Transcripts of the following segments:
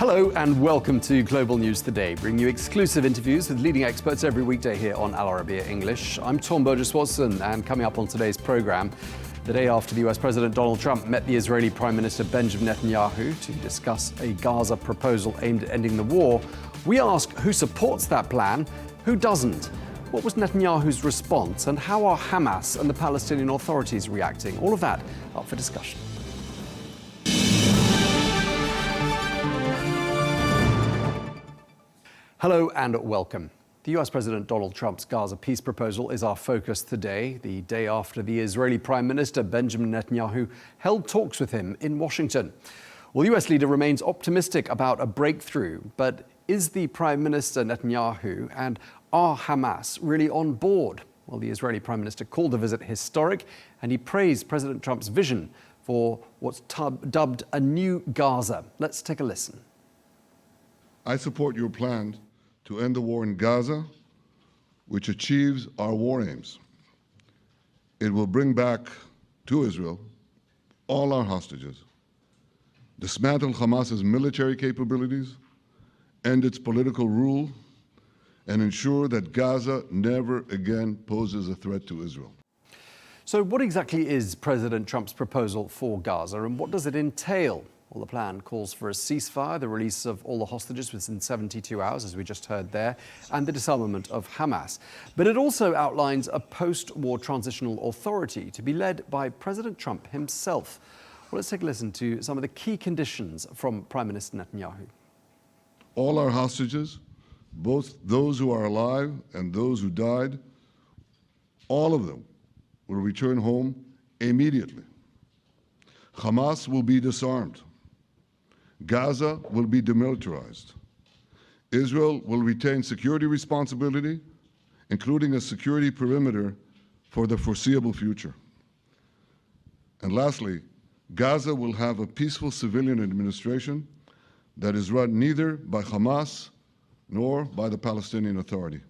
Hello and welcome to Global News Today, bringing you exclusive interviews with leading experts every weekday here on Al Arabiya English. I'm Tom Burges Watson, and coming up on today's programme, the day after the US President Donald Trump met the Israeli Prime Minister Benjamin Netanyahu to discuss a Gaza proposal aimed at ending the war, we ask who supports that plan, who doesn't. What was Netanyahu's response, and how are Hamas and the Palestinian authorities reacting? All of that up for discussion. Hello and welcome. The US President Donald Trump's Gaza peace proposal is our focus today, the day after the Israeli Prime Minister Benjamin Netanyahu held talks with him in Washington. Well, the US leader remains optimistic about a breakthrough, but is the Prime Minister Netanyahu and are Hamas really on board? Well, the Israeli Prime Minister called the visit historic, and he praised President Trump's vision for what's dubbed a new Gaza. Let's take a listen. I support your plan to end the war in Gaza, which achieves our war aims. It will bring back to Israel all our hostages, dismantle Hamas's military capabilities, end its political rule, and ensure that Gaza never again poses a threat to Israel. So what exactly is President Trump's proposal for Gaza, and what does it entail? Well, the plan calls for a ceasefire, the release of all the hostages within 72 hours, as we just heard there, and the disarmament of Hamas. But it also outlines a post-war transitional authority to be led by President Trump himself. Well, let's take a listen to some of the key conditions from Prime Minister Netanyahu. All our hostages, both those who are alive and those who died, all of them will return home immediately. Hamas will be disarmed. Gaza will be demilitarized. Israel will retain security responsibility, including a security perimeter for the foreseeable future. And lastly, Gaza will have a peaceful civilian administration that is run neither by Hamas nor by the Palestinian Authority.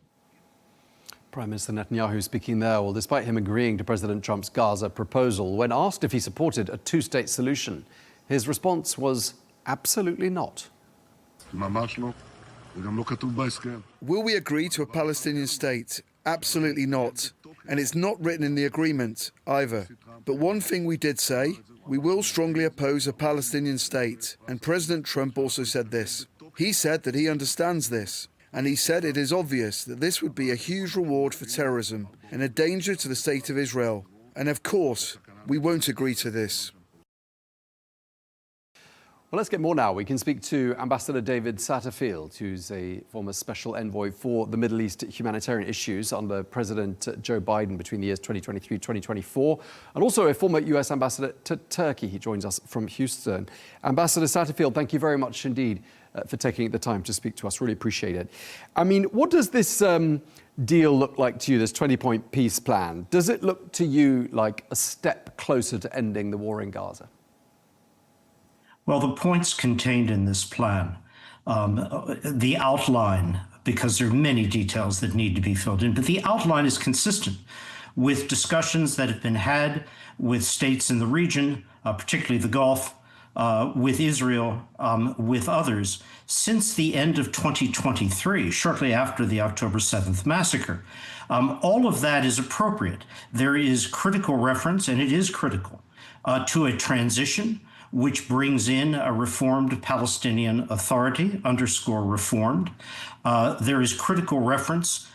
Prime Minister Netanyahu speaking there. Well, despite him agreeing to President Trump's Gaza proposal, when asked if he supported a two-state solution, his response was absolutely not. Will we agree to a Palestinian state? Absolutely not. And it's not written in the agreement either. But one thing we did say, we will strongly oppose a Palestinian state. And President Trump also said this. He said that he understands this. And he said it is obvious that this would be a huge reward for terrorism and a danger to the state of Israel. And of course, we won't agree to this. Well, let's get more now. We can speak to Ambassador David Satfield, who's a former special envoy for the Middle East humanitarian issues under President Joe Biden between the years 2023-2024, and also a former US ambassador to Turkey. He joins us from Houston. Ambassador Satfield, thank you very much indeed for taking the time to speak to us. Really appreciate it. I mean, what does this deal look like to you, this 20-point peace plan? Does it look to you like a step closer to ending the war in Gaza? Well, the points contained in this plan, the outline, because there are many details that need to be filled in, but the outline is consistent with discussions that have been had with states in the region, particularly the Gulf, with Israel, with others, since the end of 2023, shortly after the October 7th massacre. All of that is appropriate. There is critical reference, and it is critical, to a transition which brings in a reformed Palestinian Authority, underscore reformed. There is critical reference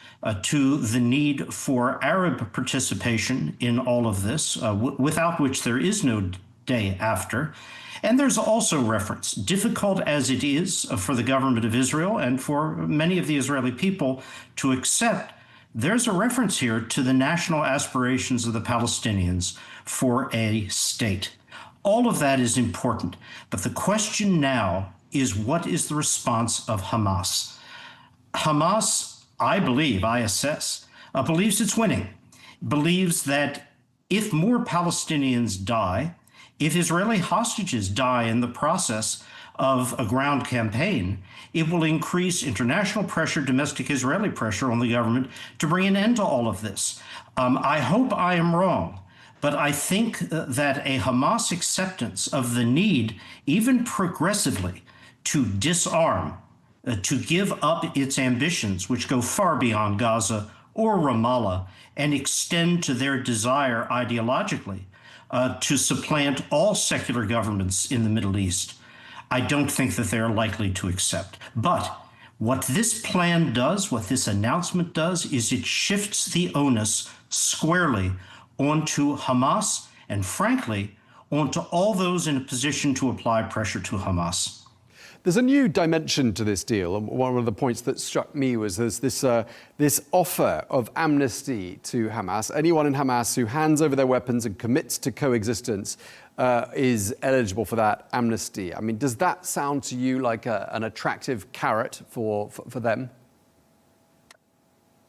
to the need for Arab participation in all of this, without which there is no day after. And there's also reference, difficult as it is for the government of Israel and for many of the Israeli people to accept, there's a reference here to the national aspirations of the Palestinians for a state. All of that is important, but the question now is, what is the response of Hamas? Hamas, I believe, I assess, believes it's winning, believes that if more Palestinians die, if Israeli hostages die in the process of a ground campaign, it will increase international pressure, domestic Israeli pressure on the government to bring an end to all of this. I hope I am wrong. But I think that a Hamas acceptance of the need, even progressively, to disarm, to give up its ambitions, which go far beyond Gaza or Ramallah, and extend to their desire ideologically to supplant all secular governments in the Middle East, I don't think that they're likely to accept. But what this plan does, what this announcement does, is it shifts the onus squarely onto Hamas and, frankly, onto all those in a position to apply pressure to Hamas. There's a new dimension to this deal, and one of the points that struck me was there's this offer of amnesty to Hamas. Anyone in Hamas who hands over their weapons and commits to coexistence is eligible for that amnesty. I mean, does that sound to you like an attractive carrot for them?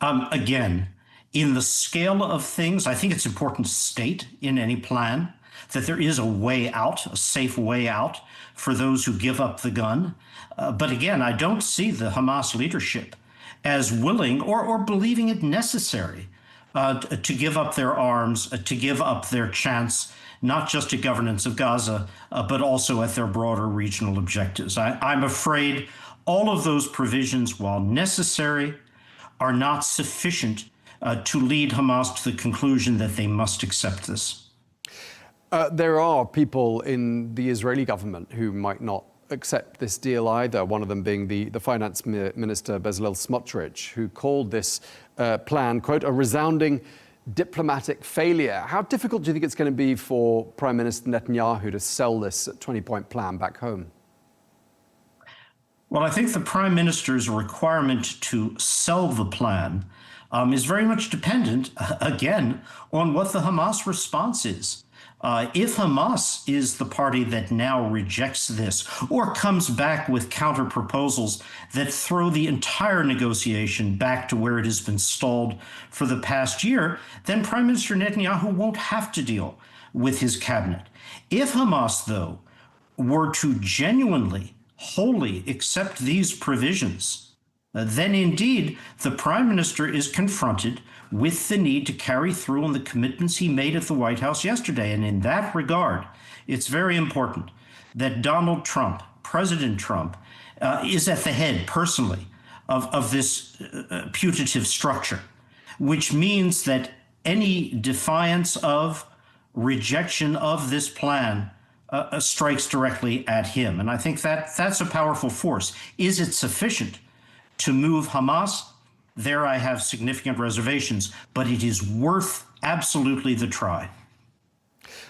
Again, in the scale of things, I think it's important to state in any plan that there is a way out, a safe way out for those who give up the gun. But again, I don't see the Hamas leadership as willing or believing it necessary to give up their arms, to give up their chance, not just at governance of Gaza, but also at their broader regional objectives. I'm afraid all of those provisions, while necessary, are not sufficient to lead Hamas to the conclusion that they must accept this. There are people in the Israeli government who might not accept this deal either, one of them being the finance minister, Bezalel Smotrich, who called this plan, quote, a resounding diplomatic failure. How difficult do you think it's going to be for Prime Minister Netanyahu to sell this 20-point plan back home? Well, I think the Prime Minister's requirement to sell the plan is very much dependent, again, on what the Hamas response is. If Hamas is the party that now rejects this or comes back with counter proposals that throw the entire negotiation back to where it has been stalled for the past year, then Prime Minister Netanyahu won't have to deal with his cabinet. If Hamas, though, were to genuinely, wholly accept these provisions, then indeed the Prime Minister is confronted with the need to carry through on the commitments he made at the White House yesterday. And in that regard, it's very important that Donald Trump, President Trump, is at the head personally of this putative structure, which means that any defiance of, rejection of this plan strikes directly at him. And I think that that's a powerful force. Is it sufficient to move Hamas? There I have significant reservations, but it is worth absolutely the try.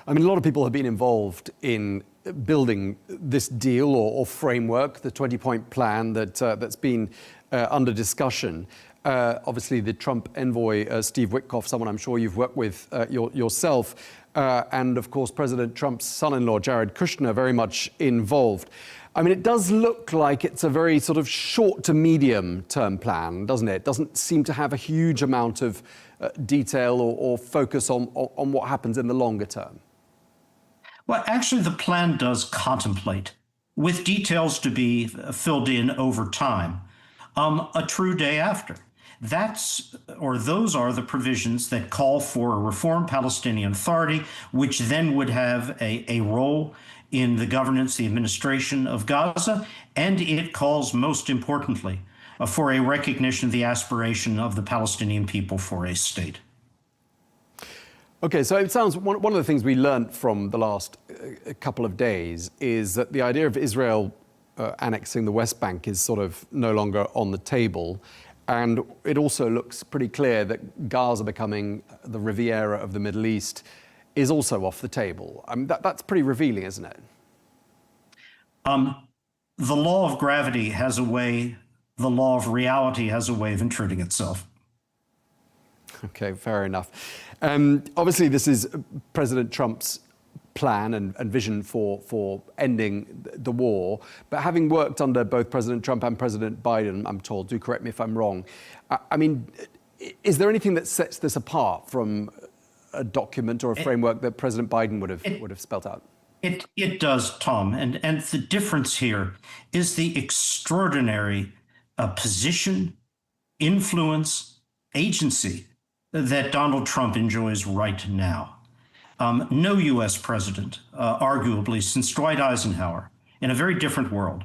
I mean, a lot of people have been involved in building this deal or framework, the 20-point plan that's been under discussion. Obviously, the Trump envoy, Steve Witkoff, someone I'm sure you've worked with yourself, and of course, President Trump's son-in-law, Jared Kushner, very much involved. I mean, it does look like it's a very sort of short to medium term plan, doesn't it? It doesn't seem to have a huge amount of detail or focus on what happens in the longer term. Well, actually, the plan does contemplate, with details to be filled in over time, a true day after. Those are the provisions that call for a reformed Palestinian Authority, which then would have a role in the governance, the administration of Gaza, and it calls, most importantly, for a recognition of the aspiration of the Palestinian people for a state. Okay, so it sounds one of the things we learned from the last couple of days is that the idea of Israel annexing the West Bank is sort of no longer on the table. And it also looks pretty clear that Gaza becoming the Riviera of the Middle East is also off the table. I mean, that's pretty revealing, isn't it? The law of gravity has a way, the law of reality has a way of intruding itself. Okay, fair enough. Obviously, this is President Trump's plan and vision for ending the war. But having worked under both President Trump and President Biden, I'm told, do correct me if I'm wrong, I mean, is there anything that sets this apart from a document or a framework that President Biden would have spelt out? It does, Tom. And the difference here is the extraordinary position, influence, agency that Donald Trump enjoys right now. No U.S. president, arguably since Dwight Eisenhower, in a very different world,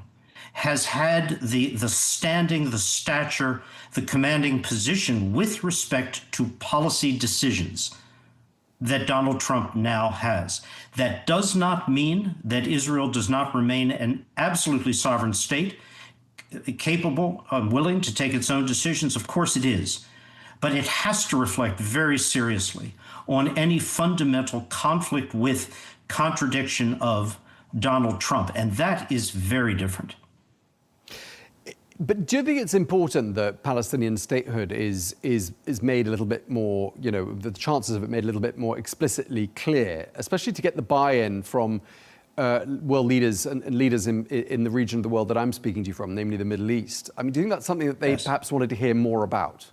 has had the standing, the stature, the commanding position with respect to policy decisions that Donald Trump now has. That does not mean that Israel does not remain an absolutely sovereign state, capable, willing to take its own decisions. Of course it is. But it has to reflect very seriously on any fundamental conflict with, contradiction of Donald Trump. And that is very different. But do you think it's important that Palestinian statehood is made a little bit more, the chances of it made a little bit more explicitly clear, especially to get the buy-in from world leaders and leaders in the region of the world that I'm speaking to you from, namely the Middle East? I mean, do you think that's something that they perhaps wanted to hear more about?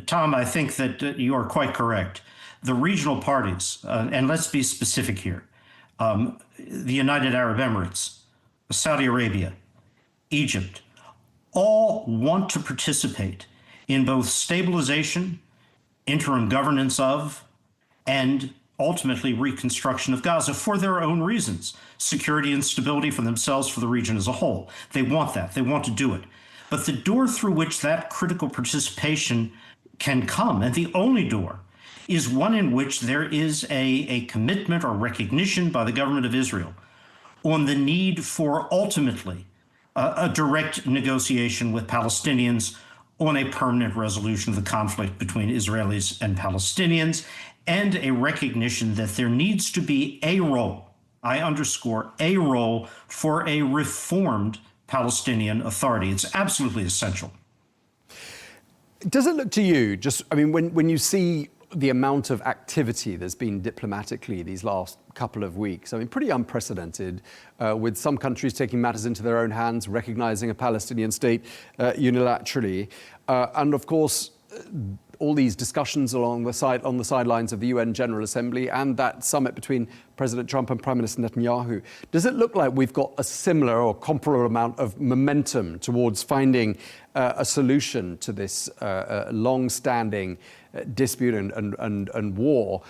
Tom, I think that you are quite correct. The regional parties, and let's be specific here, the United Arab Emirates, Saudi Arabia, Egypt, all want to participate in both stabilization, interim governance of, and ultimately reconstruction of Gaza for their own reasons. Security and stability for themselves, for the region as a whole. They want that. They want to do it. But the door through which that critical participation can come, and the only door, is one in which there is a commitment or recognition by the government of Israel on the need for ultimately a direct negotiation with Palestinians on a permanent resolution of the conflict between Israelis and Palestinians, and a recognition that there needs to be a role, I underscore, a role for a reformed Palestinian Authority. It's absolutely essential. Does it look to you, when you see the amount of activity there's been diplomatically these last couple of weeks, pretty unprecedented, with some countries taking matters into their own hands, recognizing a Palestinian state unilaterally, and of course, all these discussions on the sidelines of the UN General Assembly and that summit between President Trump and Prime Minister Netanyahu. Does it look like we've got a similar or comparable amount of momentum towards finding a solution to this long-standing dispute and war,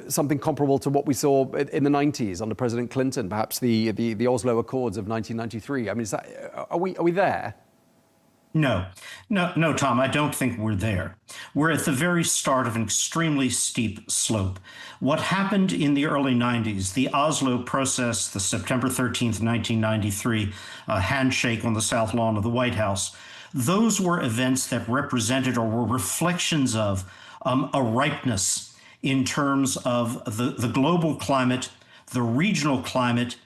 something comparable to what we saw in the 90s under President Clinton, perhaps the Oslo Accords of 1993? Are we there? No, Tom, I don't think we're there. We're at the very start of an extremely steep slope. What happened in the early 90s, the Oslo process, the September 13th, 1993 handshake on the South Lawn of the White House, those were events that represented or were reflections of a ripeness in terms of the global climate, the regional climate,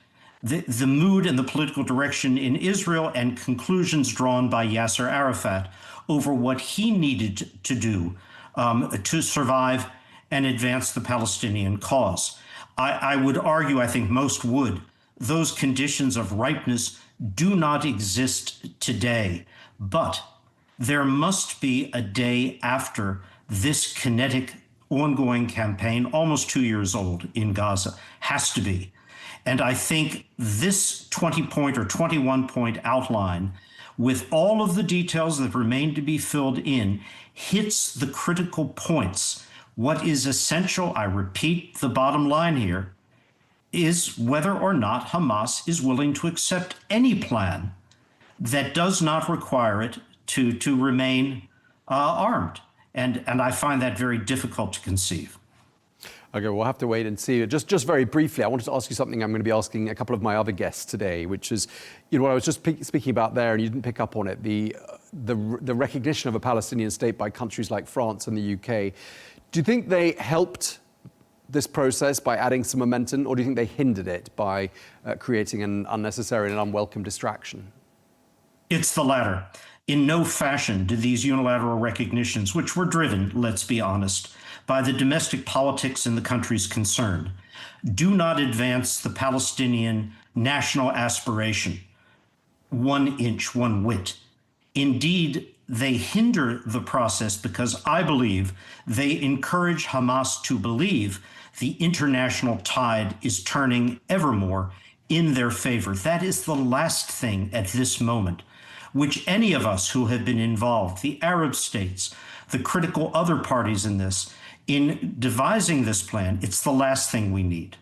the mood and the political direction in Israel, and conclusions drawn by Yasser Arafat over what he needed to do to survive and advance the Palestinian cause. I would argue, I think most would, those conditions of ripeness do not exist today. But there must be a day after this kinetic, ongoing campaign, almost 2 years old in Gaza, has to be. And I think this 20-point or 21-point outline, with all of the details that remain to be filled in, hits the critical points. What is essential, I repeat the bottom line here, is whether or not Hamas is willing to accept any plan that does not require it to remain armed. And I find that very difficult to conceive. Okay, we'll have to wait and see. Just very briefly, I wanted to ask you something I'm going to be asking a couple of my other guests today, which is, what I was just speaking about there, and you didn't pick up on it, the recognition of a Palestinian state by countries like France and the UK. Do you think they helped this process by adding some momentum, or do you think they hindered it by creating an unnecessary and unwelcome distraction? It's the latter. In no fashion did these unilateral recognitions, which were driven, let's be honest, by the domestic politics in the countries concerned, do not advance the Palestinian national aspiration 1 inch, 1 whit. Indeed, they hinder the process because I believe they encourage Hamas to believe the international tide is turning ever more in their favor. That is the last thing at this moment which any of us who have been involved, the Arab states, the critical other parties in this, in devising this plan, it's the last thing we need.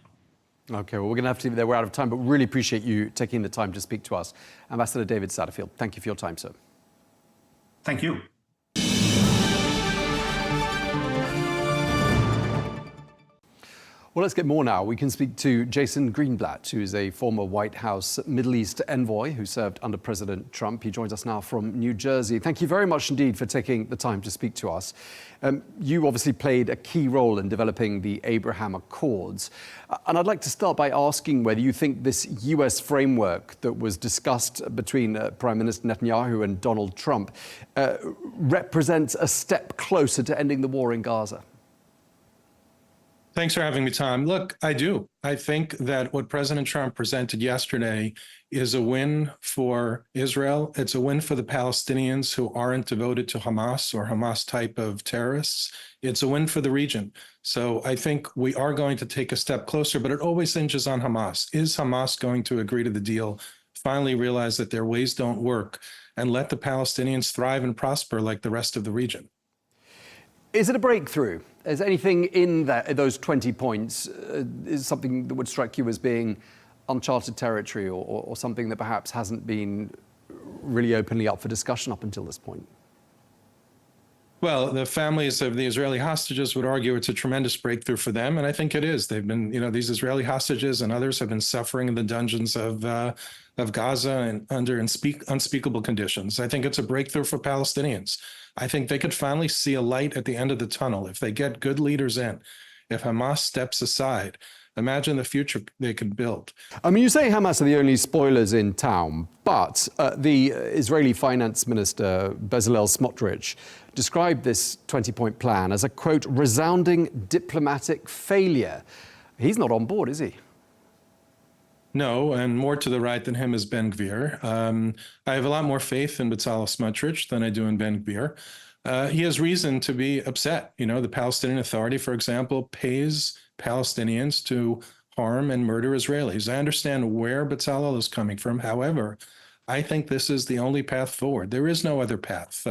Okay, well, we're going to have to leave it there. We're out of time, but really appreciate you taking the time to speak to us. Ambassador David Satterfield, thank you for your time, sir. Thank you. Well, let's get more now. We can speak to Jason Greenblatt, who's a former White House Middle East envoy who served under President Trump. He joins us now from New Jersey. Thank you very much indeed for taking the time to speak to us. You obviously played a key role in developing the Abraham Accords. And I'd like to start by asking whether you think this US framework that was discussed between Prime Minister Netanyahu and Donald Trump represents a step closer to ending the war in Gaza. Thanks for having me, Tom. Look, I do. I think that what President Trump presented yesterday is a win for Israel. It's a win for the Palestinians who aren't devoted to Hamas or Hamas type of terrorists. It's a win for the region. So I think we are going to take a step closer, but it always hinges on Hamas. Is Hamas going to agree to the deal, finally realize that their ways don't work, and let the Palestinians thrive and prosper like the rest of the region? Is it a breakthrough? Is anything in those 20 points is something that would strike you as being uncharted territory or something that perhaps hasn't been really openly up for discussion up until this point? Well, the families of the Israeli hostages would argue it's a tremendous breakthrough for them, and I think it is. They've been, these Israeli hostages and others have been suffering in the dungeons of Gaza and under unspeakable conditions. I think it's a breakthrough for Palestinians. I think they could finally see a light at the end of the tunnel if they get good leaders in. If Hamas steps aside, imagine the future they could build. I mean, you say Hamas are the only spoilers in town, but the Israeli finance minister, Bezalel Smotrich, described this 20-point plan as a, quote, resounding diplomatic failure. He's not on board, is he? No, and more to the right than him is Ben Gvir. I have a lot more faith in Bezalel Smotrich than I do in Ben Gvir. He has reason to be upset. The Palestinian Authority, for example, pays Palestinians to harm and murder Israelis. I understand where Bezalel is coming from. However, I think this is the only path forward. There is no other path.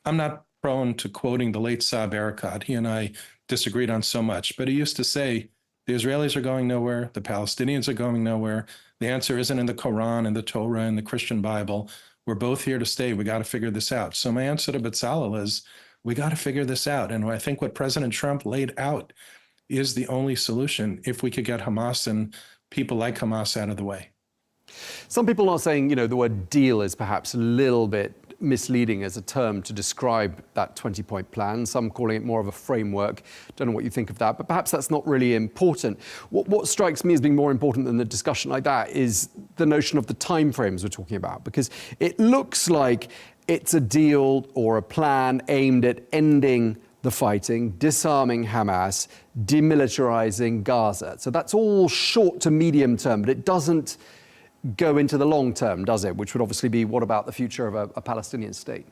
I'm not prone to quoting the late Saeb Erekat. He and I disagreed on so much, but he used to say, the Israelis are going nowhere. The Palestinians are going nowhere. The answer isn't in the Quran and the Torah and the Christian Bible. We're both here to stay. We got to figure this out. So my answer to Bezalel is, we got to figure this out. And I think what President Trump laid out is the only solution if we could get Hamas and people like Hamas out of the way. Some people are saying, the word deal is perhaps a little bit misleading as a term to describe that 20-point plan. Some calling it more of a framework. Don't know what you think of that, but perhaps that's not really important. What strikes me as being more important than the discussion like that is the notion of the timeframes we're talking about, because it looks like it's a deal or a plan aimed at ending the fighting, disarming Hamas, demilitarizing Gaza. So that's all short to medium term, but it doesn't go into the long term, does it? Which would obviously be, what about the future of a Palestinian state?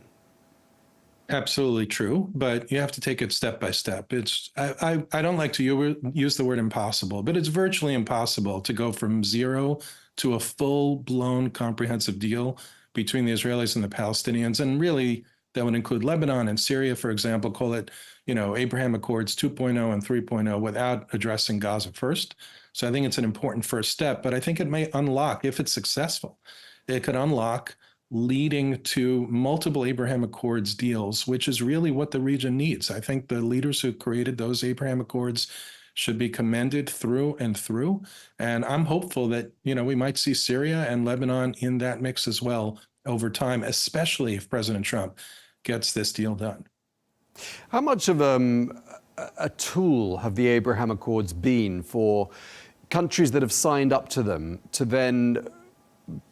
Absolutely true, but you have to take it step by step. I don't like to use the word impossible, but it's virtually impossible to go from zero to a full-blown comprehensive deal between the Israelis and the Palestinians. And really, that would include Lebanon and Syria, for example, call it, Abraham Accords 2.0 and 3.0 without addressing Gaza first. So I think it's an important first step, but I think it may unlock, if it's successful, it could unlock leading to multiple Abraham Accords deals, which is really what the region needs. I think the leaders who created those Abraham Accords should be commended through and through. And I'm hopeful that, we might see Syria and Lebanon in that mix as well over time, especially if President Trump gets this deal done. How much of a tool have the Abraham Accords been for countries that have signed up to them to then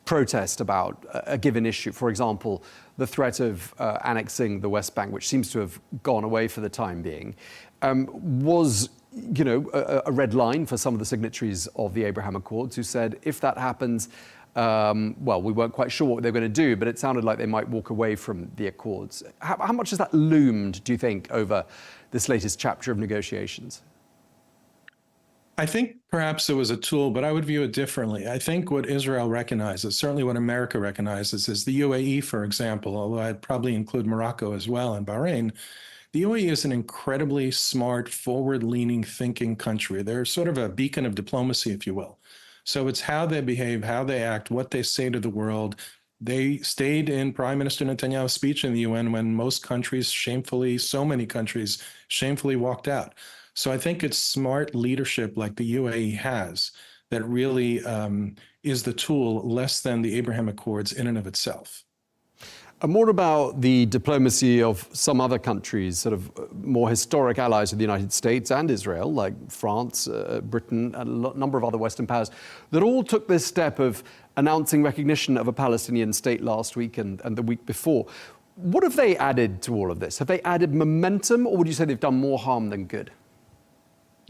protest about a given issue? For example, the threat of annexing the West Bank, which seems to have gone away for the time being, was a red line for some of the signatories of the Abraham Accords who said, if that happens, we weren't quite sure what they were going to do, but it sounded like they might walk away from the Accords. How much has that loomed, do you think, over this latest chapter of negotiations? I think perhaps it was a tool, but I would view it differently. I think what Israel recognizes, certainly what America recognizes, is the UAE, for example, although I'd probably include Morocco as well and Bahrain, The UAE is an incredibly smart, forward-leaning, thinking country. They're sort of a beacon of diplomacy, if you will. So it's how they behave, how they act, what they say to the world. They stayed in Prime Minister Netanyahu's speech in the UN when most countries shamefully, so many countries shamefully walked out. So I think it's smart leadership like the UAE has that really is the tool, less than the Abraham Accords in and of itself. And more about the diplomacy of some other countries, sort of more historic allies of the United States and Israel, like France, Britain, and a number of other Western powers, that all took this step of announcing recognition of a Palestinian state last week and the week before. What have they added to all of this? Have they added momentum, or would you say they've done more harm than good?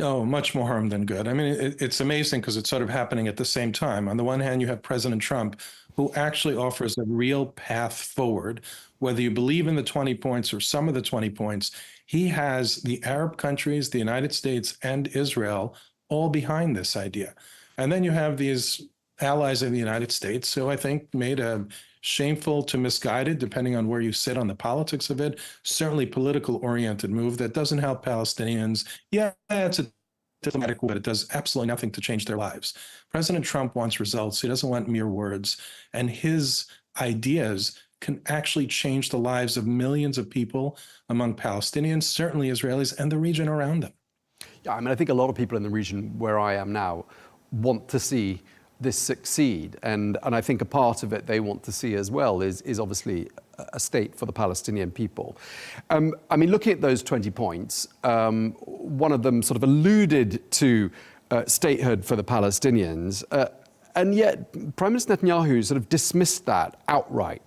Oh, much more harm than good. I mean, it's amazing because it's sort of happening at the same time. On the one hand, you have President Trump, who actually offers a real path forward. Whether you believe in the 20 points or some of the 20 points, he has the Arab countries, the United States, and Israel all behind this idea. And then you have these allies of the United States who I think made a shameful to misguided, depending on where you sit on the politics of it, certainly political-oriented move that doesn't help Palestinians. Yeah, it's a diplomatic, but it does absolutely nothing to change their lives. President Trump wants results. He doesn't want mere words. And his ideas can actually change the lives of millions of people among Palestinians, certainly Israelis, and the region around them. Yeah, I mean, I think a lot of people in the region where I am now want to see this succeed. And I think a part of it they want to see as well is obviously a state for the Palestinian people. I mean, looking at those 20 points, one of them sort of alluded to statehood for the Palestinians. And yet, Prime Minister Netanyahu sort of dismissed that outright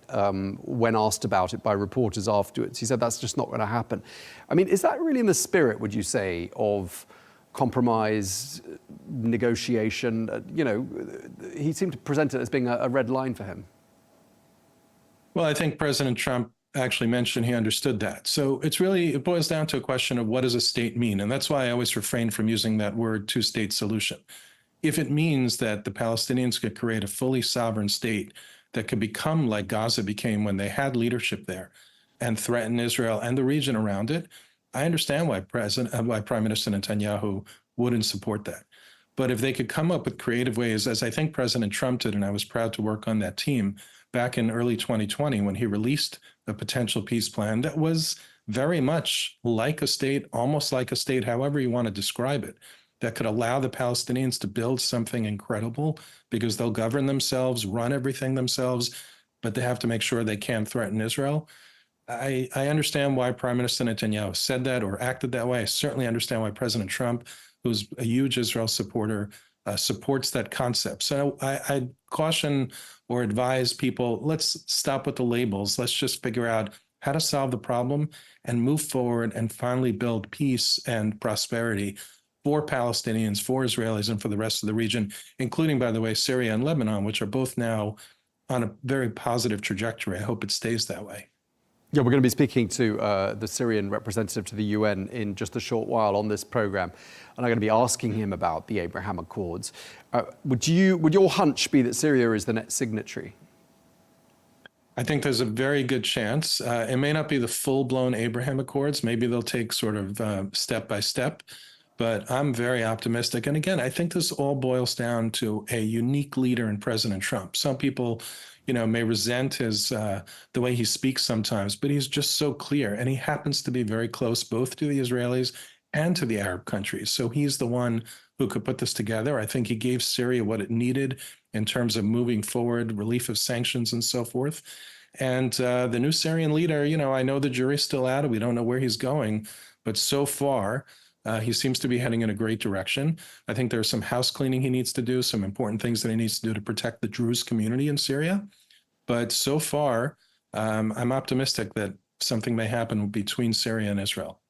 when asked about it by reporters afterwards. He said that's just not going to happen. I mean, is that really in the spirit, would you say, of compromise, negotiation? You know, he seemed to present it as being a red line for him. Well, I think President Trump actually mentioned he understood that. So it boils down to a question of what does a state mean? And that's why I always refrain from using that word two-state solution. If it means that the Palestinians could create a fully sovereign state that could become like Gaza became when they had leadership there and threaten Israel and the region around it, I understand why Prime Minister Netanyahu wouldn't support that. But if they could come up with creative ways, as I think President Trump did, and I was proud to work on that team back in early 2020 when he released a potential peace plan that was very much like a state, almost like a state, however you want to describe it, that could allow the Palestinians to build something incredible because they'll govern themselves, run everything themselves, but they have to make sure they can't threaten Israel. I understand why Prime Minister Netanyahu said that or acted that way. I certainly understand why President Trump, who's a huge Israel supporter, supports that concept. So I caution or advise people, let's stop with the labels. Let's just figure out how to solve the problem and move forward and finally build peace and prosperity for Palestinians, for Israelis, and for the rest of the region, including, by the way, Syria and Lebanon, which are both now on a very positive trajectory. I hope it stays that way. Yeah, we're going to be speaking to the Syrian representative to the UN in just a short while on this program, and I'm going to be asking him about the Abraham Accords. Would your hunch be that Syria is the next signatory? I think there's a very good chance. It may not be the full-blown Abraham Accords. Maybe they'll take sort of step by step, but I'm very optimistic. And again, I think this all boils down to a unique leader in President Trump. Some people, may resent the way he speaks sometimes, but he's just so clear. And he happens to be very close both to the Israelis and to the Arab countries. So he's the one who could put this together. I think he gave Syria what it needed in terms of moving forward, relief of sanctions and so forth. And the new Syrian leader, I know the jury's still out. We don't know where he's going, but so far, he seems to be heading in a great direction. I think there's some house cleaning he needs to do, some important things that he needs to do to protect the Druze community in Syria. But so far, I'm optimistic that something may happen between Syria and Israel.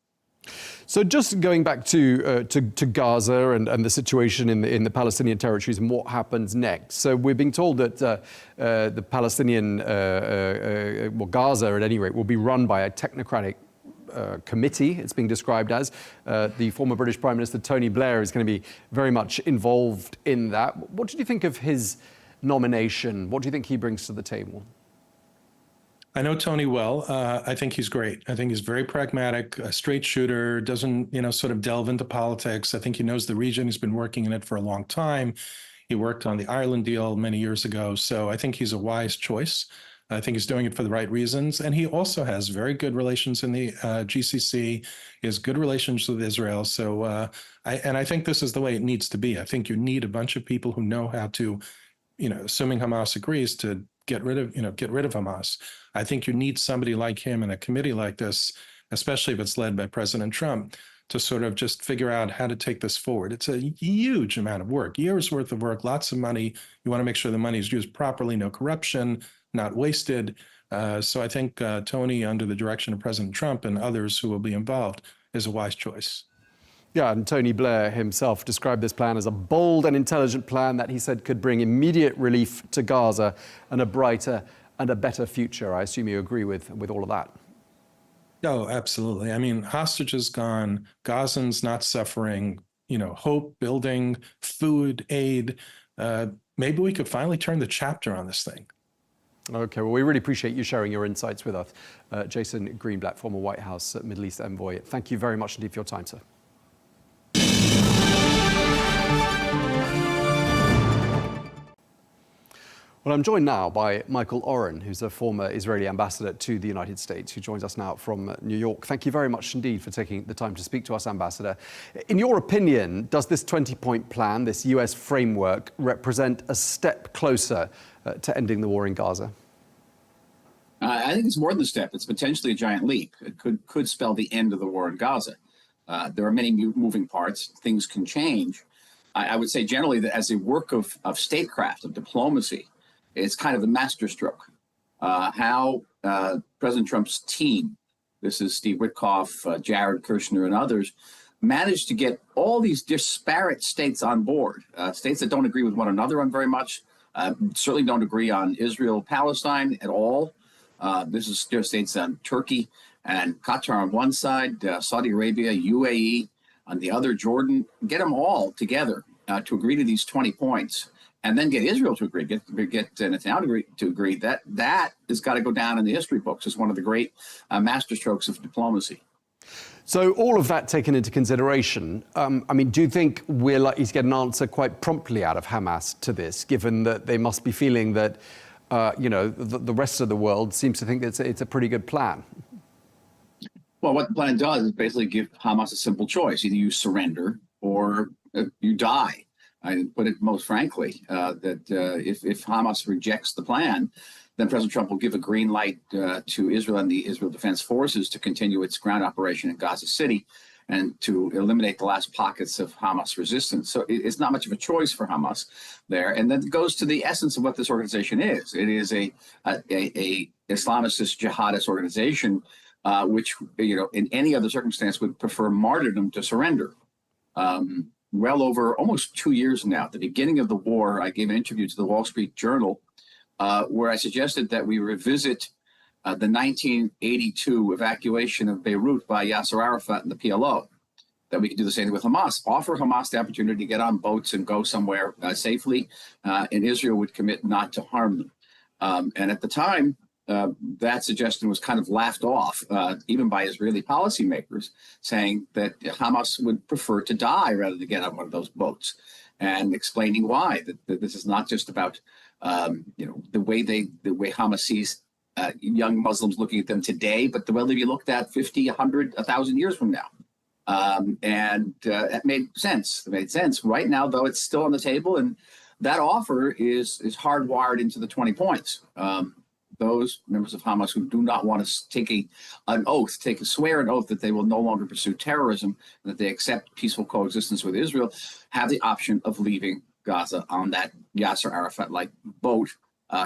So just going back to Gaza and the situation in the Palestinian territories and what happens next. So we're being told that the Palestinian, Gaza at any rate, will be run by a technocratic committee, it's being described as. The former British Prime Minister Tony Blair is going to be very much involved in that. What did you think of his nomination? What do you think he brings to the table? I know Tony well. I think he's great. I think he's very pragmatic, a straight shooter, doesn't, sort of delve into politics. I think he knows the region. He's been working in it for a long time. He worked on the Ireland deal many years ago. So I think he's a wise choice. I think he's doing it for the right reasons. And he also has very good relations in the GCC. He has good relations with Israel. So I think this is the way it needs to be. I think you need a bunch of people who know how to, assuming Hamas agrees, to get rid of Hamas. I think you need somebody like him in a committee like this, especially if it's led by President Trump, to sort of just figure out how to take this forward. It's a huge amount of work, years worth of work, lots of money. You want to make sure the money is used properly, no corruption, not wasted. So I think Tony, under the direction of President Trump and others who will be involved, is a wise choice. Yeah, and Tony Blair himself described this plan as a bold and intelligent plan that he said could bring immediate relief to Gaza and a brighter and a better future. I assume you agree with all of that. No, absolutely. I mean, hostages gone, Gazans not suffering, hope building, food, aid. Maybe we could finally turn the chapter on this thing. Okay, well, we really appreciate you sharing your insights with us. Jason Greenblatt, former White House Middle East envoy. Thank you very much indeed for your time, sir. Well, I'm joined now by Michael Oren, who's a former Israeli ambassador to the United States, who joins us now from New York. Thank you very much indeed for taking the time to speak to us, Ambassador. In your opinion, does this 20-point plan, this US framework, represent a step closer to ending the war in Gaza? I think it's more than a step. It's potentially a giant leap. It could spell the end of the war in Gaza. There are many moving parts. Things can change. I would say generally that as a work of statecraft, of diplomacy, it's kind of a masterstroke. How President Trump's team, this is Steve Witkoff, Jared Kushner, and others, managed to get all these disparate states on board, states that don't agree with one another on very much, certainly don't agree on Israel-Palestine at all. This is there are states on Turkey and Qatar on one side, Saudi Arabia, UAE on the other, Jordan. Get them all together to agree to these 20 points. And then get Israel to agree, get Netanyahu to agree. That has got to go down in the history books as one of the great masterstrokes of diplomacy. So all of that taken into consideration, do you think we're likely to get an answer quite promptly out of Hamas to this, given that they must be feeling that, the rest of the world seems to think that it's a pretty good plan? Well, what the plan does is basically give Hamas a simple choice. Either you surrender or you die. I put it most frankly, that if Hamas rejects the plan, then President Trump will give a green light to Israel and the Israel Defense Forces to continue its ground operation in Gaza City and to eliminate the last pockets of Hamas resistance. So it's not much of a choice for Hamas there. And then it goes to the essence of what this organization is. It is a Islamicist jihadist organization, which, in any other circumstance would prefer martyrdom to surrender. Well over almost 2 years now, at the beginning of the war, I gave an interview to the Wall Street Journal where I suggested that we revisit the 1982 evacuation of Beirut by Yasser Arafat and the PLO, that we could do the same thing with Hamas, offer Hamas the opportunity to get on boats and go somewhere safely, and Israel would commit not to harm them. And at the time, that suggestion was kind of laughed off, even by Israeli policymakers, saying that Hamas would prefer to die rather than get on one of those boats, and explaining why that this is not just about the way Hamas sees young Muslims looking at them today, but the way they'll be looked at 50, 100, 1,000 years from now. And that made sense. It made sense. Right now, though, it's still on the table, and that offer is hardwired into the 20 points. Those members of Hamas who do not want to take swear an oath that they will no longer pursue terrorism, and that they accept peaceful coexistence with Israel, have the option of leaving Gaza on that Yasser Arafat-like boat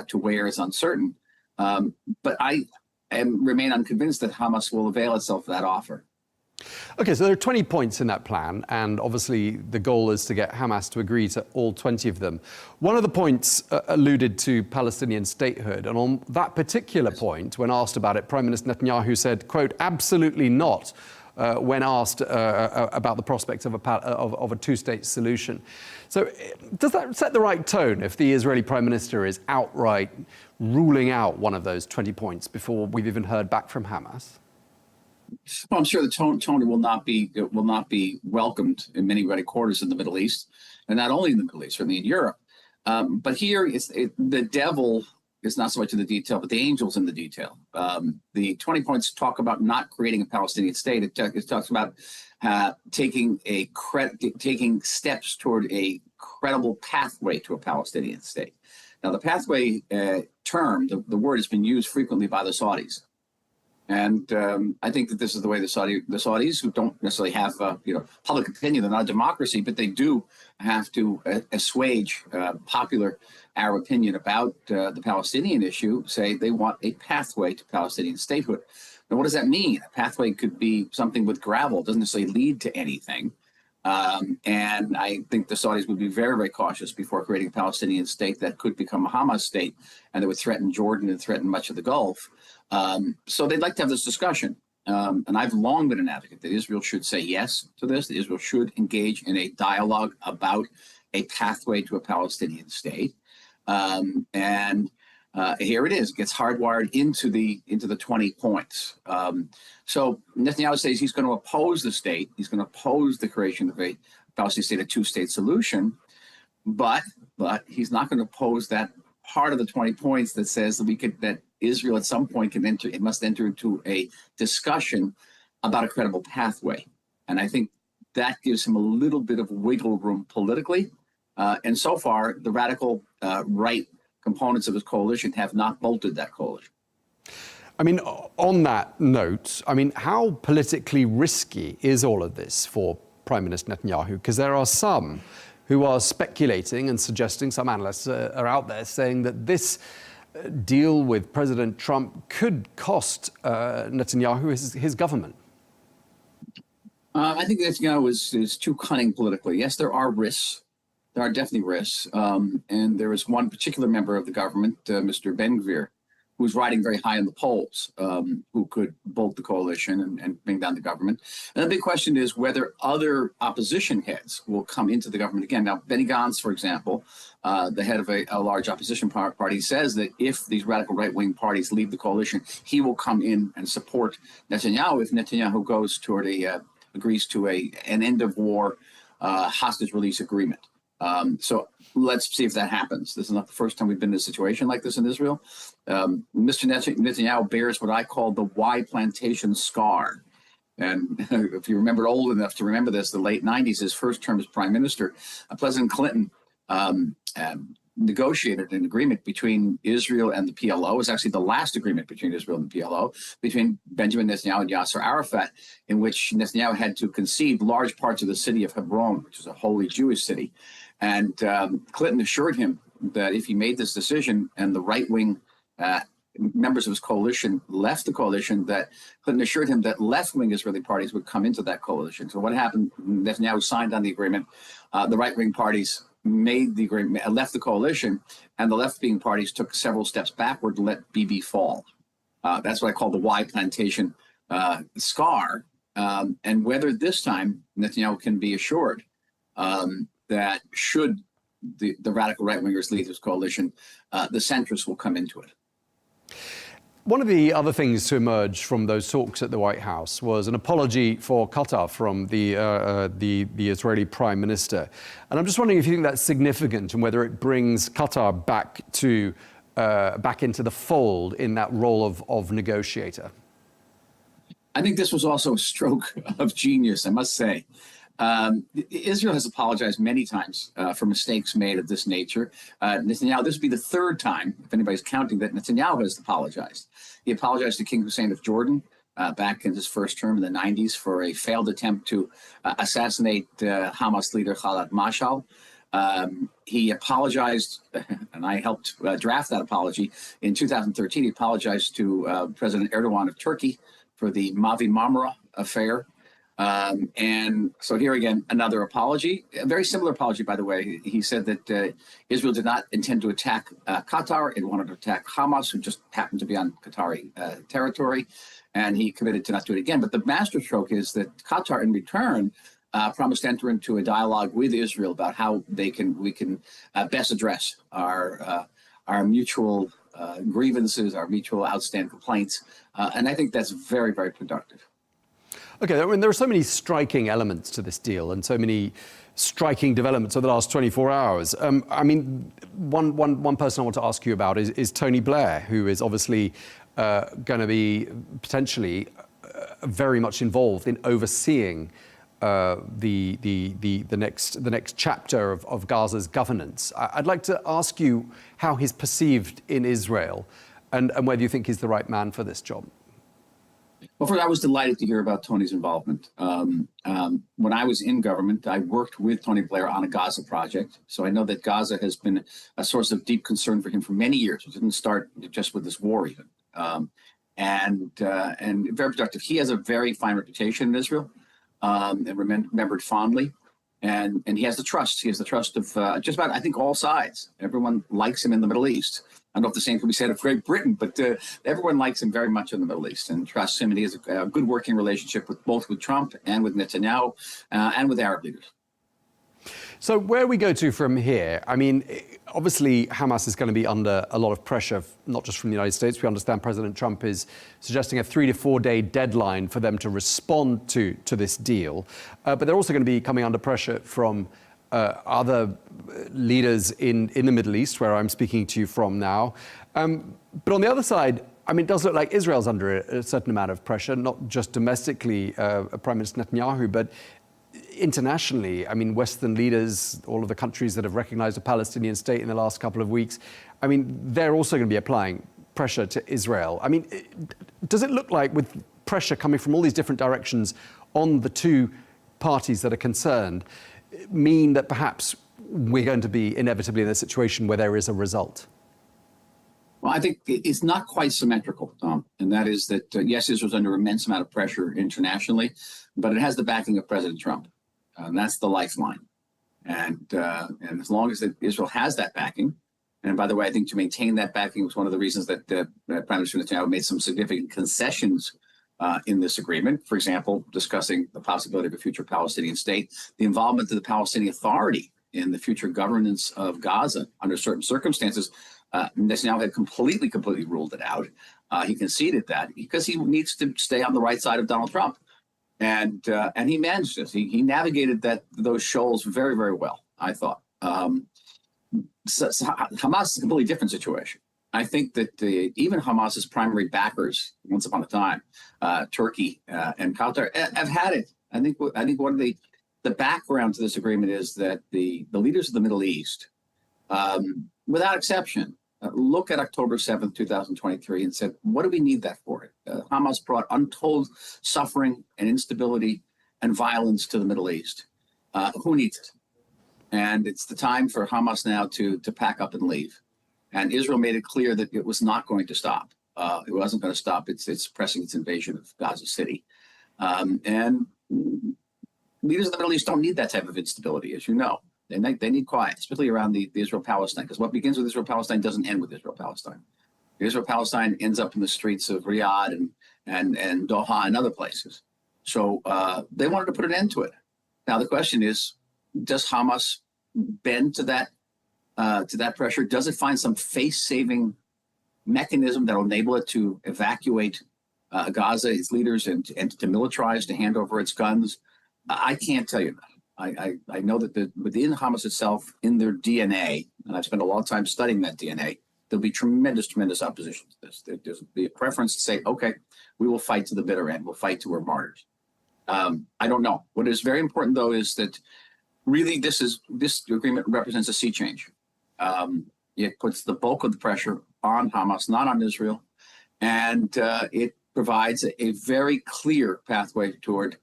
to where is uncertain. But I remain unconvinced that Hamas will avail itself of that offer. Okay, so there are 20 points in that plan, and obviously the goal is to get Hamas to agree to all 20 of them. One of the points alluded to Palestinian statehood, and on that particular point, when asked about it, Prime Minister Netanyahu said, quote, absolutely not, when asked about the prospects of a two-state solution. So does that set the right tone if the Israeli Prime Minister is outright ruling out one of those 20 points before we've even heard back from Hamas? Well, I'm sure the tone will not be welcomed in many quarters in the Middle East, and not only in the Middle East, certainly in Europe. But here, the devil is not so much in the detail, but the angel's in the detail. The 20 points talk about not creating a Palestinian state. It talks about taking steps toward a credible pathway to a Palestinian state. Now, the pathway term, the word has been used frequently by the Saudis. And I think that this is the way the Saudis, who don't necessarily have public opinion, they're not a democracy, but they do have to assuage popular Arab opinion about the Palestinian issue, say they want a pathway to Palestinian statehood. Now, what does that mean? A pathway could be something with gravel. It doesn't necessarily lead to anything. And I think the Saudis would be very, very cautious before creating a Palestinian state that could become a Hamas state and that would threaten Jordan and threaten much of the Gulf. So they'd like to have this discussion. And I've long been an advocate that Israel should say yes to this, that Israel should engage in a dialogue about a pathway to a Palestinian state. Here it is, gets hardwired into the 20 points. So Netanyahu says he's going to oppose the state. He's going to oppose the creation of a Palestinian state, a two-state solution. But he's not going to oppose that part of the 20 points that says that Israel at some point must enter into a discussion about a credible pathway. And I think that gives him a little bit of wiggle room politically. And so far, the radical right components of his coalition have not bolted that coalition. I mean, on that note, I mean, how politically risky is all of this for Prime Minister Netanyahu? Because there are some who are speculating and suggesting, some analysts are out there saying that this deal with President Trump could cost Netanyahu his government. I think Netanyahu is too cunning politically. Yes, there are risks. There are definitely risks. And there is one particular member of the government, Mr. Ben-Gvir, who's riding very high in the polls, who could bolt the coalition and bring down the government. And the big question is whether other opposition heads will come into the government again. Now, Benny Gantz, for example, the head of a large opposition party, says that if these radical right-wing parties leave the coalition, he will come in and support Netanyahu if Netanyahu goes toward agrees to an end-of-war hostage release agreement. So let's see if that happens. This is not the first time we've been in a situation like this in Israel. Mr. Netanyahu bears what I call the Y plantation scar. And if you remember old enough to remember this, the late 90s, his first term as prime minister, President Clinton negotiated an agreement between Israel and the PLO. It was actually the last agreement between Israel and the PLO, between Benjamin Netanyahu and Yasser Arafat, in which Netanyahu had to concede large parts of the city of Hebron, which is a holy Jewish city. And Clinton assured him that if he made this decision and the right-wing members of his coalition left the coalition, that Clinton assured him that left-wing Israeli parties would come into that coalition. So what happened? Netanyahu signed on the agreement. The right-wing parties made the agreement, left the coalition, and the left-wing parties took several steps backward to let Bibi fall. That's what I call the Y plantation scar. And whether this time Netanyahu can be assured that should the radical right-wingers leave this coalition, the centrists will come into it. One of the other things to emerge from those talks at the White House was an apology for Qatar from the Israeli Prime Minister. And I'm just wondering if you think that's significant and whether it brings Qatar back into the fold in that role of negotiator. I think this was also a stroke of genius, I must say. Israel has apologized many times for mistakes made of this nature. Netanyahu, this would be the third time, if anybody's counting, that Netanyahu has apologized. He apologized to King Hussein of Jordan back in his first term in the 90s for a failed attempt to assassinate Hamas leader Khaled Mashal. He apologized, and I helped draft that apology. In 2013, he apologized to President Erdogan of Turkey for the Mavi Marmara affair. And so here again, another apology, a very similar apology, by the way. He said that Israel did not intend to attack Qatar. It wanted to attack Hamas, who just happened to be on Qatari territory. And he committed to not do it again. But the masterstroke is that Qatar, in return, promised to enter into a dialogue with Israel about how we can best address our mutual grievances, our mutual outstanding complaints. And I think that's very, very productive. Okay, I mean, there are so many striking elements to this deal and so many striking developments over the last 24 hours. I mean, one person I want to ask you about is Tony Blair, who is obviously going to be potentially very much involved in overseeing the next chapter of Gaza's governance. I'd like to ask you how he's perceived in Israel and whether you think he's the right man for this job. Well, first, I was delighted to hear about Tony's involvement. When I was in government, I worked with Tony Blair on a Gaza project. So I know that Gaza has been a source of deep concern for him for many years. It didn't start just with this war even. And very productive. He has a very fine reputation in Israel and remembered fondly. And he has the trust. He has the trust of just about, I think, all sides. Everyone likes him in the Middle East. I don't know if the same can be said of Great Britain, but everyone likes him very much in the Middle East and trusts him. And he has a good working relationship with both with Trump and with Netanyahu and with Arab leaders. So where we go to from here, I mean, obviously Hamas is going to be under a lot of pressure, not just from the United States. We understand President Trump is suggesting a 3 to 4 day deadline for them to respond to this deal. But they're also going to be coming under pressure from other leaders in the Middle East, where I'm speaking to you from now. But on the other side, I mean, it does look like Israel's under a certain amount of pressure, not just domestically, Prime Minister Netanyahu, but internationally. I mean, Western leaders, all of the countries that have recognized a Palestinian state in the last couple of weeks, I mean, they're also going to be applying pressure to Israel. I mean, does it look like, with pressure coming from all these different directions on the two parties that are concerned, mean that perhaps we're going to be inevitably in a situation where there is a result? Well, I think it's not quite symmetrical, Tom, and that is that, yes, Israel's under immense amount of pressure internationally, but it has the backing of President Trump. And that's the lifeline. And as long as Israel has that backing, and by the way, I think to maintain that backing was one of the reasons that Prime Minister Netanyahu made some significant concessions in this agreement. For example, discussing the possibility of a future Palestinian state, the involvement of the Palestinian Authority in the future governance of Gaza under certain circumstances. Netanyahu had completely ruled it out. He conceded that because he needs to stay on the right side of Donald Trump. And he managed this. He navigated those shoals very, very well, I thought. So Hamas is a completely different situation. I think that even Hamas's primary backers, once upon a time, Turkey and Qatar, have had it. I think one of the background to this agreement is that the leaders of the Middle East, without exception, look at October 7th, 2023 and said, what do we need that for? Hamas brought untold suffering and instability and violence to the Middle East. Who needs it? And it's the time for Hamas now to pack up and leave. And Israel made it clear that it was not going to stop. It wasn't going to stop its pressing its invasion of Gaza City. And leaders of the Middle East don't need that type of instability, as you know. They need quiet, especially around the Israel-Palestine, because what begins with Israel-Palestine doesn't end with Israel-Palestine. Israel-Palestine ends up in the streets of Riyadh and Doha and other places. So they wanted to put an end to it. Now the question is, does Hamas bend to that pressure? Does it find some face-saving mechanism that will enable it to evacuate Gaza, its leaders, and to demilitarize, to hand over its guns? I can't tell you that. I know that within Hamas itself, in their DNA, and I've spent a long time studying that DNA, there'll be tremendous opposition to this. There's be a preference to say, okay, we will fight to the bitter end. We'll fight to we're martyrs. I don't know. What is very important, though, is that really this agreement represents a sea change. It puts the bulk of the pressure on Hamas, not on Israel, and it provides a very clear pathway toward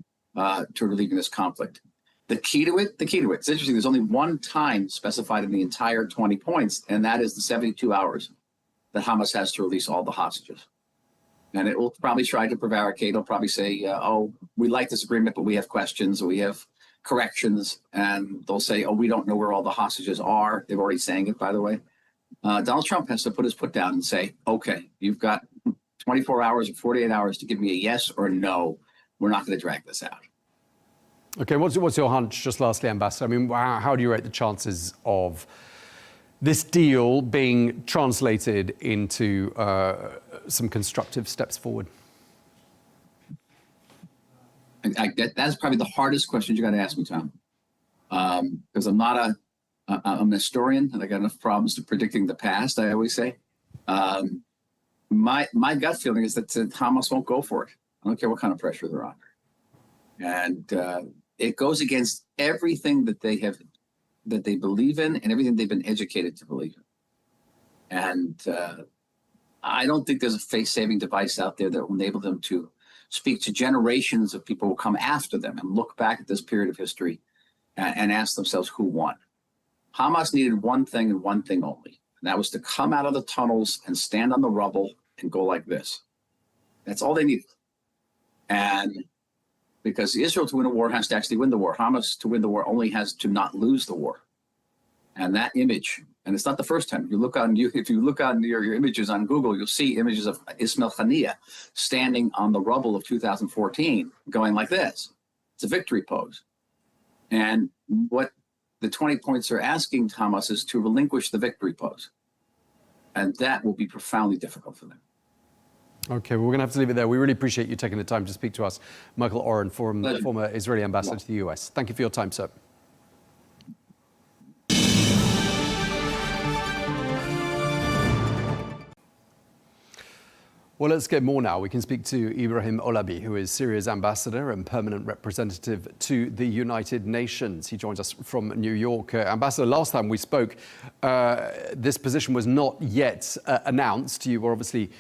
relieving this conflict. The key to it, it's interesting, there's only one time specified in the entire 20 points, and that is the 72 hours that Hamas has to release all the hostages. And it will probably try to prevaricate. It'll probably say, oh, we like this agreement, but we have questions, or we have corrections. And they'll say, oh, we don't know where all the hostages are. They're already saying it, by the way. Donald Trump has to put his foot down and say, okay, you've got 24 hours or 48 hours to give me a yes or no. We're not going to drag this out. Okay, what's your hunch, just lastly, Ambassador? I mean, how do you rate the chances of this deal being translated into some constructive steps forward? That's probably the hardest question you got to ask me, Tom, because I'm not I'm a historian and I got enough problems to predicting the past. I always say, my gut feeling is that Hamas won't go for it. I don't care what kind of pressure they're under, and it goes against everything that they believe in and everything they've been educated to believe in. And I don't think there's a face-saving device out there that will enable them to speak to generations of people who come after them and look back at this period of history and ask themselves who won. Hamas needed one thing and one thing only, and that was to come out of the tunnels and stand on the rubble and go like this. That's all they needed. And because Israel to win a war has to actually win the war. Hamas to win the war only has to not lose the war. And that image, and it's not the first time. If you look on your images on Google, you'll see images of Ismail Haniyeh standing on the rubble of 2014, going like this. It's a victory pose. And what the 20 points are asking Hamas is to relinquish the victory pose. And that will be profoundly difficult for them. Okay, well, we're going to have to leave it there. We really appreciate you taking the time to speak to us. Michael Oren, former Israeli ambassador to the US. Thank you for your time, sir. Well, let's get more now. We can speak to Ibrahim Olabi, who is Syria's ambassador and permanent representative to the United Nations. He joins us from New York. Ambassador, last time we spoke, this position was not yet announced. You were obviously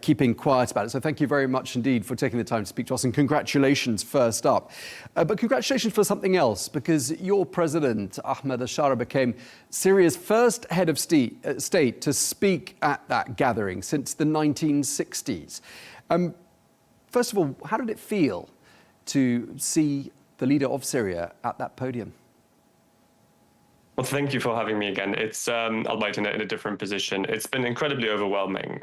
keeping quiet about it. So thank you very much indeed for taking the time to speak to us, and congratulations first up. But congratulations for something else, because your president, Ahmed al-Shara, became Syria's first head of state to speak at that gathering since the 1960s. First of all, how did it feel to see the leader of Syria at that podium? Well, thank you for having me again. It's, albeit in a different position, it's been incredibly overwhelming.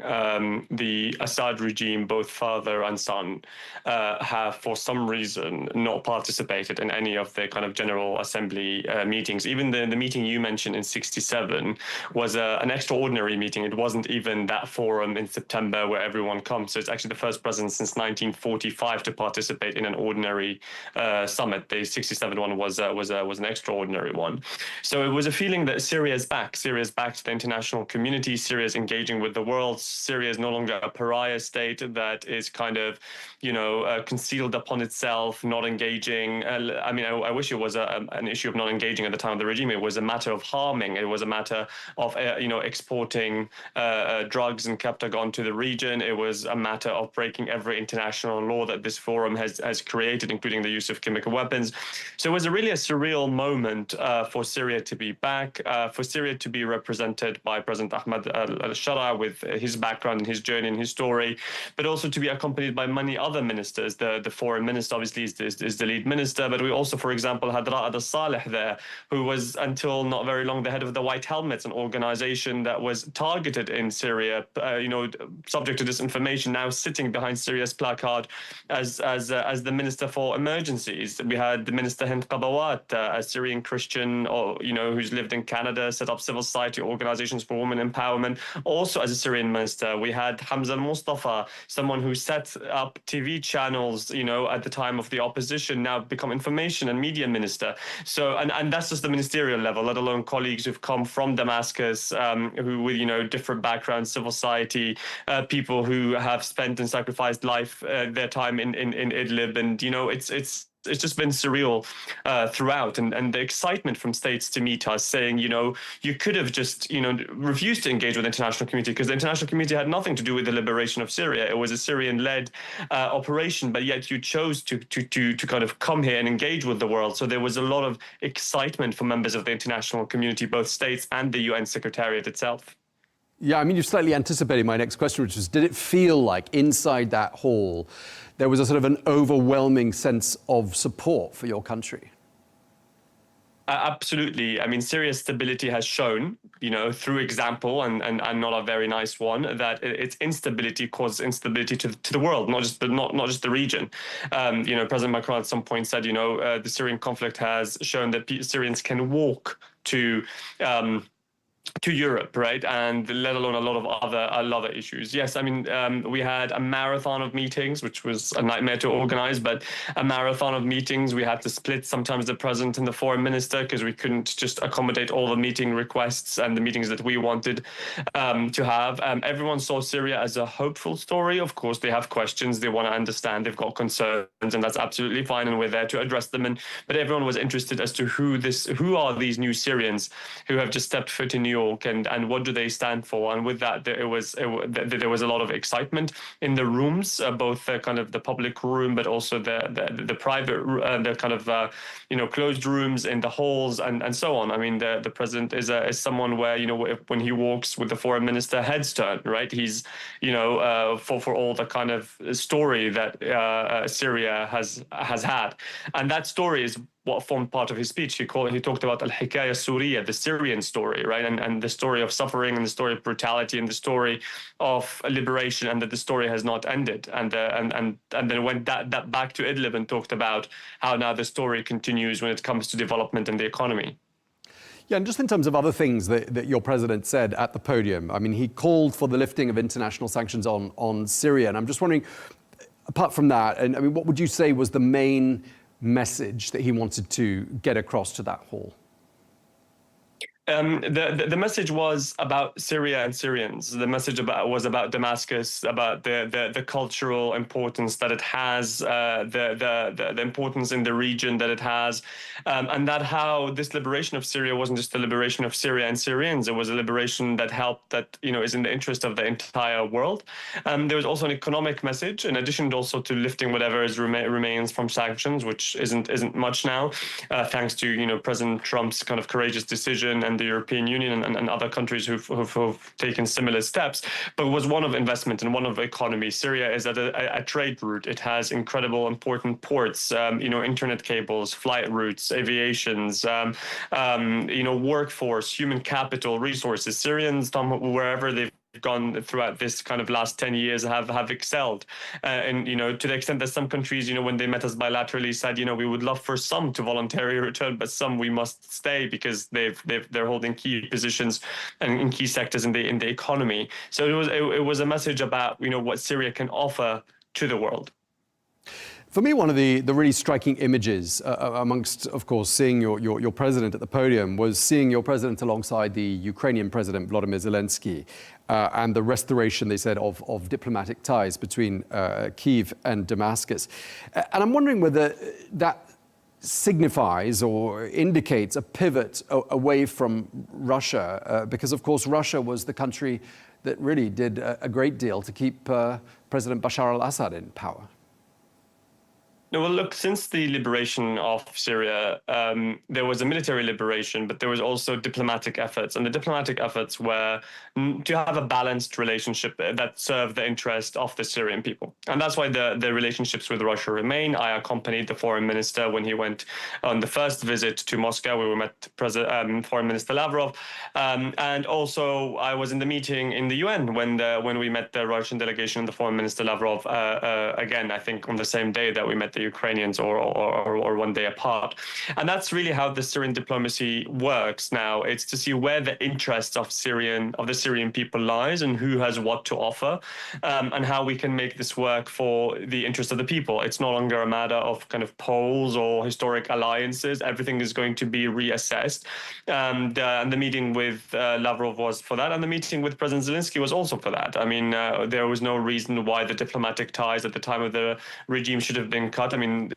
The Assad regime, both father and son, have for some reason not participated in any of the kind of General Assembly meetings. Even the meeting you mentioned in '67 was an extraordinary meeting. It wasn't even that forum in September where everyone comes. So it's actually the first president since 1945 to participate in an ordinary summit. The '67 one was an extraordinary one. So it was a feeling that Syria is back. Syria is back to the international community. Syria is engaging with the world. Syria is no longer a pariah state that is kind of, concealed upon itself, not engaging. I wish it was an issue of not engaging at the time of the regime. It was a matter of harming. It was a matter of, exporting drugs and Captagon to the region. It was a matter of breaking every international law that this forum has created, including the use of chemical weapons. So it was really a surreal moment for Syria to be back, for Syria to be represented by President Ahmed al-Shara with his background and his journey and his story, but also to be accompanied by many other ministers. The foreign minister obviously is the lead minister, but we also, for example, had Ra'ad al-Saleh there, who was until not very long the head of the White Helmets, an organization that was targeted in Syria, subject to disinformation, now sitting behind Syria's placard as the minister for emergencies. We had the minister Hind Qabawat, a Syrian Christian, who's lived in Canada, set up civil society organizations for women empowerment, also as a Syrian minister. We had Hamza Mustafa, someone who set up TV channels, at the time of the opposition, now become information and media minister. So, and that's just the ministerial level, let alone colleagues who've come from Damascus, who with, different backgrounds, civil society, people who have spent and sacrificed their time in Idlib. And, it's just been surreal throughout, and the excitement from states to meet us saying, you could have just, refused to engage with the international community because the international community had nothing to do with the liberation of Syria. It was a Syrian-led operation, but yet you chose to kind of come here and engage with the world. So there was a lot of excitement for members of the international community, both states and the UN Secretariat itself. Yeah, you slightly anticipated my next question, which was, did it feel like inside that hall there was a sort of an overwhelming sense of support for your country? Absolutely. Syria's stability has shown, through example, and not a very nice one, that its instability causes instability to the world, not just the region. President Macron at some point said, the Syrian conflict has shown that Syrians can walk to to Europe, right? And let alone a lot of other issues. Yes, I mean, we had a marathon of meetings, which was a nightmare to organize, but a marathon of meetings. We had to split sometimes the president and the foreign minister because we couldn't just accommodate all the meeting requests and the meetings that we wanted to have. Everyone saw Syria as a hopeful story. Of course, they have questions, they want to understand, they've got concerns, and that's absolutely fine, and we're there to address them. But everyone was interested as to who are these new Syrians who have just stepped foot in New York, and what do they stand for? And with that, there was a lot of excitement in the rooms, both kind of the public room, but also the private, the kind of closed rooms in the halls and so on. I mean, the president is someone where when he walks with the foreign minister, heads turn, right? He's for all the kind of story that Syria has had, and that story is what formed part of his speech. He talked about al-Hikaya Suriya, the Syrian story, right? And the story of suffering and the story of brutality and the story of liberation, and that the story has not ended. And then went that back to Idlib and talked about how now the story continues when it comes to development and the economy. Yeah, and just in terms of other things that your president said at the podium, I mean, he called for the lifting of international sanctions on Syria. And I'm just wondering, apart from that, and I mean, what would you say was the main message that he wanted to get across to that hall? The message was about Syria and Syrians. The message was about Damascus, about the cultural importance that it has, the importance in the region that it has, and that how this liberation of Syria wasn't just the liberation of Syria and Syrians. It was a liberation that helped, that is in the interest of the entire world. There was also an economic message, in addition also to lifting whatever remains from sanctions, which isn't much now, thanks to President Trump's kind of courageous decision, and the European Union and other countries who've taken similar steps, but was one of investment and one of economy. Syria is at a trade route. It has incredible important ports, internet cables, flight routes, aviations, workforce, human capital, resources. Syrians, wherever they've gone throughout this kind of last 10 years have excelled, and to the extent that some countries when they met us bilaterally said we would love for some to voluntarily return, but some we must stay because they're holding key positions and in key sectors in the economy. So it was a message about what Syria can offer to the world. For me, one of the really striking images amongst, of course, seeing your president at the podium was seeing your president alongside the Ukrainian president, Volodymyr Zelensky, and the restoration, they said, of diplomatic ties between Kyiv and Damascus. And I'm wondering whether that signifies or indicates a pivot away from Russia, because, of course, Russia was the country that really did a great deal to keep President Bashar al-Assad in power. No, well, look, since the liberation of Syria, there was a military liberation, but there was also diplomatic efforts. And the diplomatic efforts were to have a balanced relationship that served the interest of the Syrian people. And that's why the relationships with Russia remain. I accompanied the foreign minister when he went on the first visit to Moscow. We met Foreign Minister Lavrov. And also I was in the meeting in the UN when we met the Russian delegation and the Foreign Minister Lavrov, again, I think on the same day that we met the Ukrainians, or one day apart. And that's really how the Syrian diplomacy works now. It's to see where the interests of the Syrian people lies and who has what to offer, and how we can make this work for the interest of the people. It's no longer a matter of kind of polls or historic alliances. Everything is going to be reassessed. And the meeting with Lavrov was for that, and the meeting with President Zelensky was also for that. I mean, there was no reason why the diplomatic ties at the time of the regime should have been cut. I mean,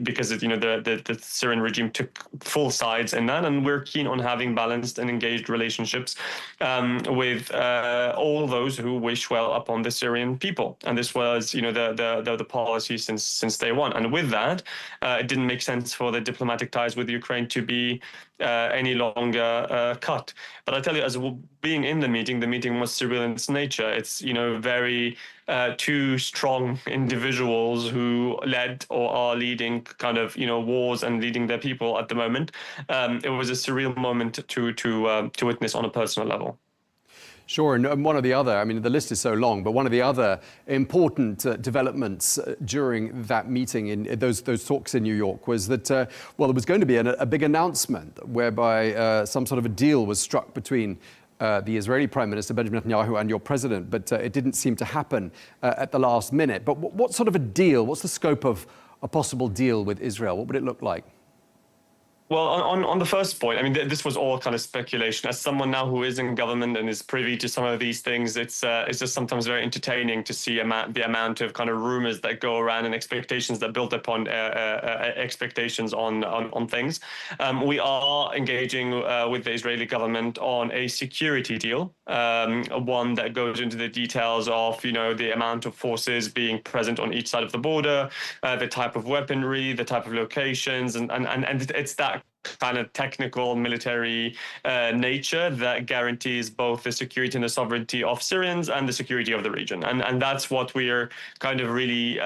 because the Syrian regime took full sides in that, and we're keen on having balanced and engaged relationships with all those who wish well upon the Syrian people. And this was, the policy since day one. And with that, it didn't make sense for the diplomatic ties with Ukraine to be any longer cut. But I tell you, as being in the meeting was surreal in its nature. It's, very two strong individuals who led or are leading kind of, wars and leading their people at the moment. It was a surreal moment to witness on a personal level. Sure, and one of the other, I mean, the list is so long, but one of the other important developments during that meeting, in those talks in New York, was that, there was going to be a big announcement whereby some sort of a deal was struck between the Israeli Prime Minister, Benjamin Netanyahu, and your president, but it didn't seem to happen at the last minute. But what sort of a deal, what's the scope of a possible deal with Israel? What would it look like? Well, on the first point, I mean, this was all kind of speculation. As someone now who is in government and is privy to some of these things, it's just sometimes very entertaining to see the amount of kind of rumors that go around and expectations that build upon expectations on things. We are engaging with the Israeli government on a security deal, one that goes into the details of, the amount of forces being present on each side of the border, the type of weaponry, the type of locations, and it's that kind of technical military nature that guarantees both the security and the sovereignty of Syrians and the security of the region. And that's what we're kind of really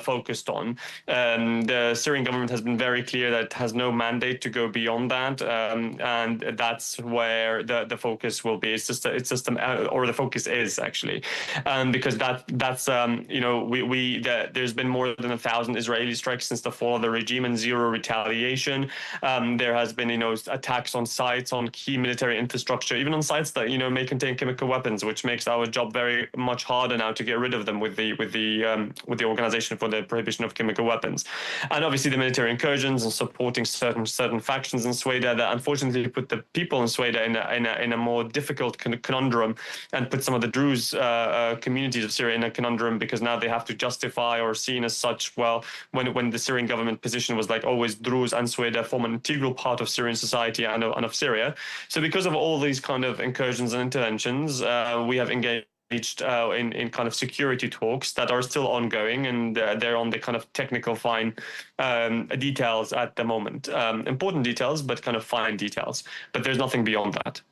focused on. The Syrian government has been very clear that it has no mandate to go beyond that. And that's where the focus will be. It's just the focus is actually, because that's there's been more than 1,000 Israeli strikes since the fall of the regime and zero retaliation. There has been, attacks on sites, on key military infrastructure, even on sites that, may contain chemical weapons, which makes our job very much harder now to get rid of them with the Organization for the Prohibition of Chemical Weapons. And obviously the military incursions and supporting certain factions in Sweden that unfortunately put the people in Sweden in a more difficult conundrum, and put some of the Druze communities of Syria in a conundrum, because now they have to justify or seen as such. Well, when the Syrian government position was like always Druze and Sweden form an integral part of Syrian society and of Syria. So because of all these kind of incursions and interventions, we have engaged in kind of security talks that are still ongoing, and they're on the kind of technical fine details at the moment. Important details, but kind of fine details. But there's nothing beyond that.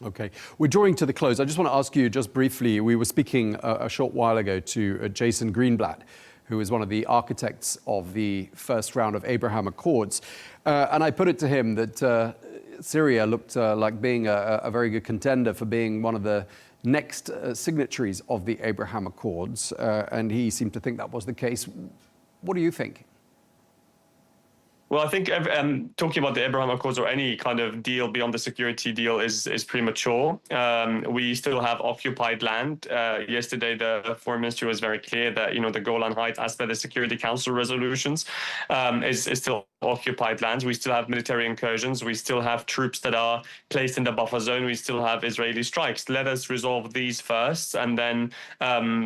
Okay. We're drawing to the close. I just want to ask you just briefly, we were speaking a short while ago to Jason Greenblatt, who is one of the architects of the first round of Abraham Accords. And I put it to him that Syria looked like being a very good contender for being one of the next signatories of the Abraham Accords. And he seemed to think that was the case. What do you think? Well, I think talking about the Abraham Accords or any kind of deal beyond the security deal is premature. We still have occupied land. Yesterday, the foreign ministry was very clear that the Golan Heights, as per the Security Council resolutions, is still occupied lands. We still have military incursions. We still have troops that are placed in the buffer zone. We still have Israeli strikes. Let us resolve these first, and then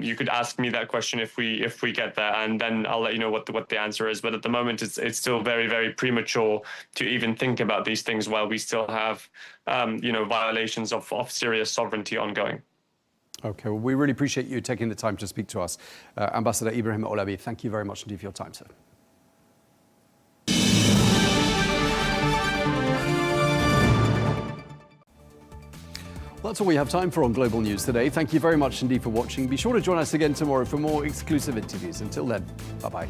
you could ask me that question if we get there, and then I'll let you know what the answer is. But at the moment, it's still very, very premature to even think about these things while we still have violations of Syria's sovereignty ongoing. Okay, well, we really appreciate you taking the time to speak to us. Ambassador Ibrahim Olabi, thank you very much indeed for your time, sir. Well, that's all we have time for on Global News today. Thank you very much indeed for watching. Be sure to join us again tomorrow for more exclusive interviews. Until then, bye-bye.